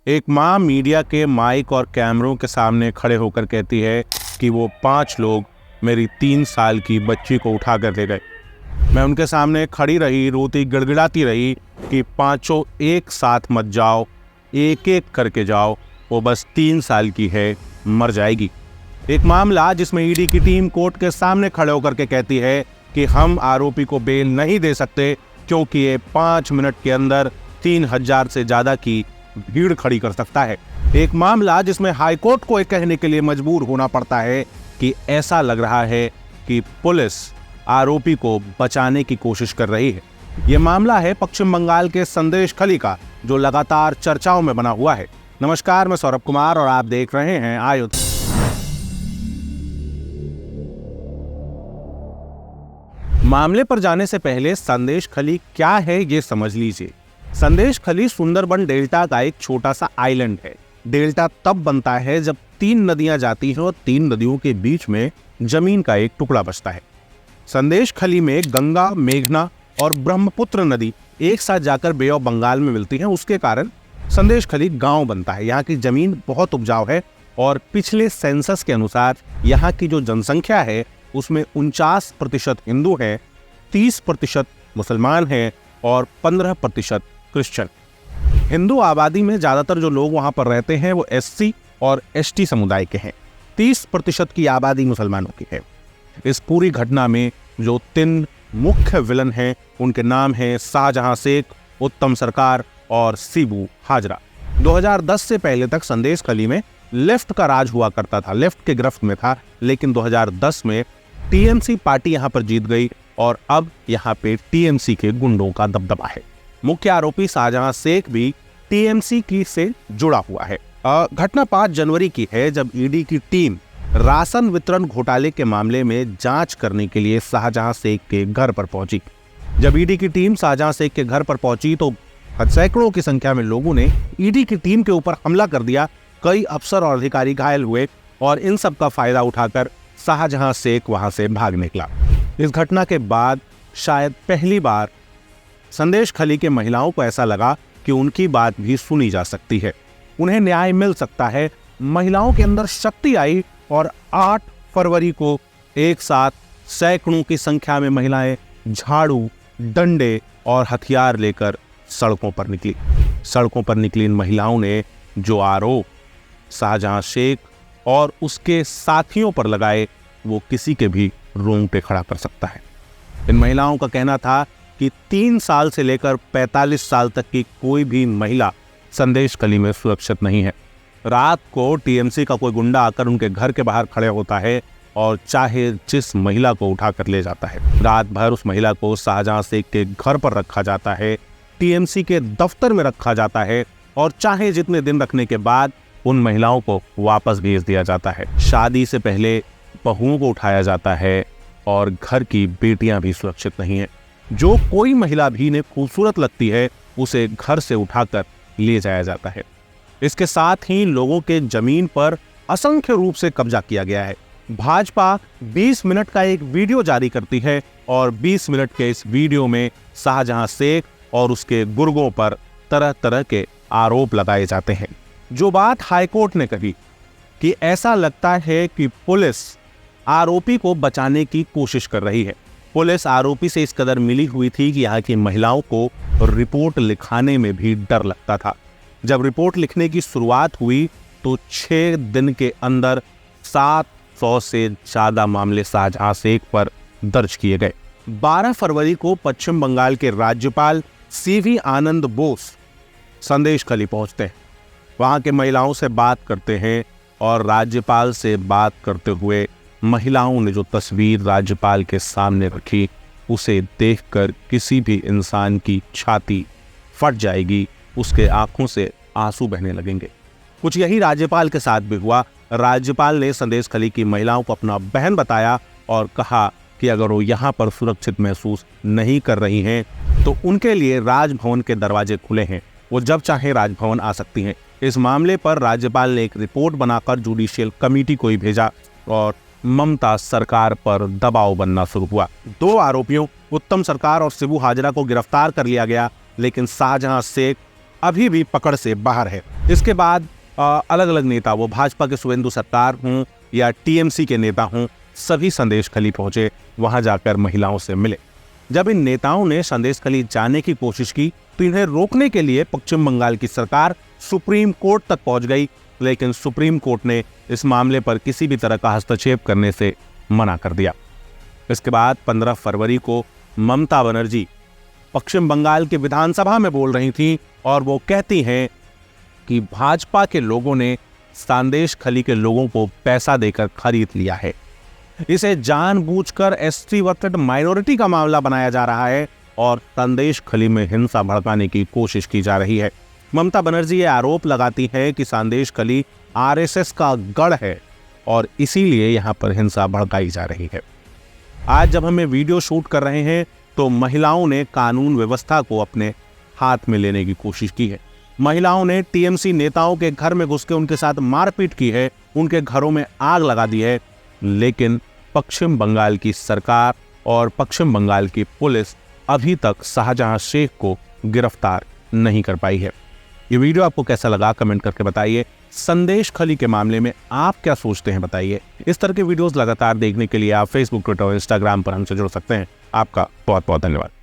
एक माँ मीडिया के माइक और कैमरों के सामने खड़े होकर कहती है कि वो 5 लोग मेरी 3 साल की बच्ची को उठा कर ले गए। मैं उनके सामने खड़ी रही, रोती गिड़गिड़ाती रही कि पांचों एक साथ मत जाओ, एक एक करके जाओ, वो बस 3 साल की है, मर जाएगी। एक मामला जिसमें ईडी की टीम कोर्ट के सामने खड़े होकर के कहती है कि हम आरोपी को बेल नहीं दे सकते क्योंकि ये 5 मिनट के अंदर 3000 से ज्यादा की भीड़ खड़ी कर सकता है। एक मामला जिसमें हाईकोर्ट को कहने के लिए मजबूर होना पड़ता है कि ऐसा लग रहा है कि पुलिस आरोपी को बचाने की कोशिश कर रही है। यह मामला है पश्चिम बंगाल के संदेश खली का, जो लगातार चर्चाओं में बना हुआ है। नमस्कार, मैं सौरभ कुमार और आप देख रहे हैं आयुध। मामले पर जाने से पहले संदेश खली क्या है ये समझ लीजिए। संदेश खली सुंदरबन डेल्टा का एक छोटा सा आइलैंड है। डेल्टा तब बनता है जब 3 नदियां जाती हैं और 3 नदियों के बीच में जमीन का एक टुकड़ा बचता है। संदेश खली में गंगा, मेघना और ब्रह्मपुत्र नदी एक साथ जाकर बे ऑफ बंगाल में मिलती हैं। उसके कारण संदेश खली गांव बनता है। यहाँ की जमीन बहुत उपजाऊ है और पिछले सेंसस के अनुसार यहाँ की जो जनसंख्या है उसमें 49% हिंदू है, 30% मुसलमान हैं और 15% क्रिश्चियन। हिंदू आबादी में ज्यादातर जो लोग वहां पर रहते हैं वो एससी और एसटी समुदाय के हैं। 30% की आबादी मुसलमानों की है। इस पूरी घटना में जो 3 मुख्य विलन हैं उनके नाम हैं शाहजहां शेख, उत्तम सरकार और शिबू हाजरा। 2010 से पहले तक संदेश खली में लेफ्ट का राज हुआ करता था, लेफ्ट के गिरफ्त में था, लेकिन 2010 में टीएमसी पार्टी यहां पर जीत गई और अब यहां पे टीएमसी के गुंडों का दबदबा है। मुख्य आरोपी शाहजहां शेख भी टीएमसी की से जुड़ा हुआ है। घटना 5 जनवरी की है जब ईडी की टीम राशन वितरण घोटाले के मामले में जांच करने के लिए शाहजहां शेख के घर पर पहुंची। जब ईडी की टीम शाहजहां शेख के घर पर पहुंची तो सैकड़ों की संख्या में लोगों ने ईडी की टीम के ऊपर हमला कर दिया। कई अफसर और अधिकारी घायल हुए और इन सब का फायदा उठाकर शाहजहां शेख वहां से भाग निकला। इस घटना के बाद शायद पहली बार संदेश खली के महिलाओं को ऐसा लगा कि उनकी बात भी सुनी जा सकती है, उन्हें न्याय मिल सकता है। महिलाओं के अंदर शक्ति आई और 8 फरवरी को एक साथ सैकड़ों की संख्या में महिलाएं झाड़ू, डंडे और हथियार लेकर सड़कों पर निकली। सड़कों पर निकली इन महिलाओं ने जो आरोप शाहजहां शेख और उसके साथियों पर लगाए वो किसी के भी रोंगटे खड़ा कर सकता है। इन महिलाओं का कहना था कि 3 साल से लेकर 45 साल तक की कोई भी महिला संदेश खली में सुरक्षित नहीं है। रात को टीएमसी का कोई गुंडा आकर उनके घर के बाहर खड़े होता है और चाहे जिस महिला को उठाकर ले जाता है। रात भर उस महिला को शाहजहां शेख के घर पर रखा जाता है, टीएमसी के दफ्तर में रखा जाता है और चाहे जितने दिन रखने के बाद उन महिलाओं को वापस भेज दिया जाता है। शादी से पहले बहुओं को उठाया जाता है और घर की बेटियां भी सुरक्षित नहीं है। जो कोई महिला भी ने खूबसूरत लगती है उसे घर से उठाकर ले जाया जाता है। इसके साथ ही लोगों के जमीन पर असंख्य रूप से कब्जा किया गया है। भाजपा 20 मिनट का एक वीडियो जारी करती है और 20 मिनट के इस वीडियो में शाहजहां शेख और उसके गुर्गों पर तरह तरह के आरोप लगाए जाते हैं। जो बात हाईकोर्ट ने कही कि ऐसा लगता है कि पुलिस आरोपी को बचाने की कोशिश कर रही है। पुलिस आरोपी से इस कदर मिली हुई थी कि यहाँ की महिलाओं को रिपोर्ट लिखाने में भी डर लगता था। जब रिपोर्ट लिखने की शुरुआत हुई तो 6 दिन के अंदर 700 से ज्यादा मामले शाहजहां शेख पर दर्ज किए गए। 12 फरवरी को पश्चिम बंगाल के राज्यपाल सीवी आनंद बोस संदेश खली पहुंचते हैं। वहां के महिलाओं से बात करते हैं और राज्यपाल से बात करते हुए महिलाओं ने जो तस्वीर राज्यपाल के सामने रखी उसे देखकर किसी भी इंसान की छाती फट जाएगी, उसके आंखों से आंसू बहने लगेंगे। कुछ यही राज्यपाल के साथ भी हुआ। राज्यपाल ने संदेश खली की महिलाओं को अपना बहन बताया और कहा कि अगर वो यहाँ पर सुरक्षित महसूस नहीं कर रही हैं तो उनके लिए राजभवन के दरवाजे खुले हैं, वो जब चाहे राजभवन आ सकती हैं। इस मामले पर राज्यपाल ने एक रिपोर्ट बनाकर जुडिशियल कमेटी को ही भेजा और ममता सरकार पर दबाव बनना शुरू हुआ। 2 आरोपियों उत्तम सरकार और शिबू हाजरा को गिरफ्तार कर लिया गया, लेकिन शाहजहां शेख अभी भी पकड़ से बाहर है। इसके बाद अलग अलग नेता, वो भाजपा के सुवेंदु सरकार हों या टीएमसी के नेता हों, सभी संदेशखाली पहुंचे, वहां जाकर महिलाओं से मिले। जब इन नेताओं ने संदेशखाली जाने की कोशिश की तो इन्हें रोकने के लिए पश्चिम बंगाल की सरकार सुप्रीम कोर्ट तक पहुंच गई, लेकिन सुप्रीम कोर्ट ने इस मामले पर किसी भी तरह का हस्तक्षेप करने से मना कर दिया। इसके बाद 15 फरवरी को ममता बनर्जी पश्चिम बंगाल के विधानसभा में बोल रही थी और वो कहती हैं कि भाजपा के लोगों ने संदेशखाली के लोगों को पैसा देकर खरीद लिया है। इसे जानबूझकर एसटी वर्सेस माइनॉरिटी का मामला बनाया जा रहा है और संदेशखाली में हिंसा भड़काने की कोशिश की जा रही है। ममता बनर्जी ये आरोप लगाती है कि संदेशखाली आरएसएस का गढ़ है और इसीलिए यहां पर हिंसा भड़काई जा रही है। आज जब हम ये वीडियो शूट कर रहे हैं तो महिलाओं ने कानून व्यवस्था को अपने हाथ में लेने की कोशिश की है। महिलाओं ने टीएमसी नेताओं के घर में घुस के उनके साथ मारपीट की है, उनके घरों में आग लगा दी है, लेकिन पश्चिम बंगाल की सरकार और पश्चिम बंगाल की पुलिस अभी तक शाहजहां शेख को गिरफ्तार नहीं कर पाई है। ये वीडियो आपको कैसा लगा कमेंट करके बताइए। संदेशखाली के मामले में आप क्या सोचते हैं बताइए। इस तरह के वीडियोस लगातार देखने के लिए आप फेसबुक, ट्विटर और इंस्टाग्राम पर हमसे जुड़ सकते हैं। आपका बहुत बहुत धन्यवाद।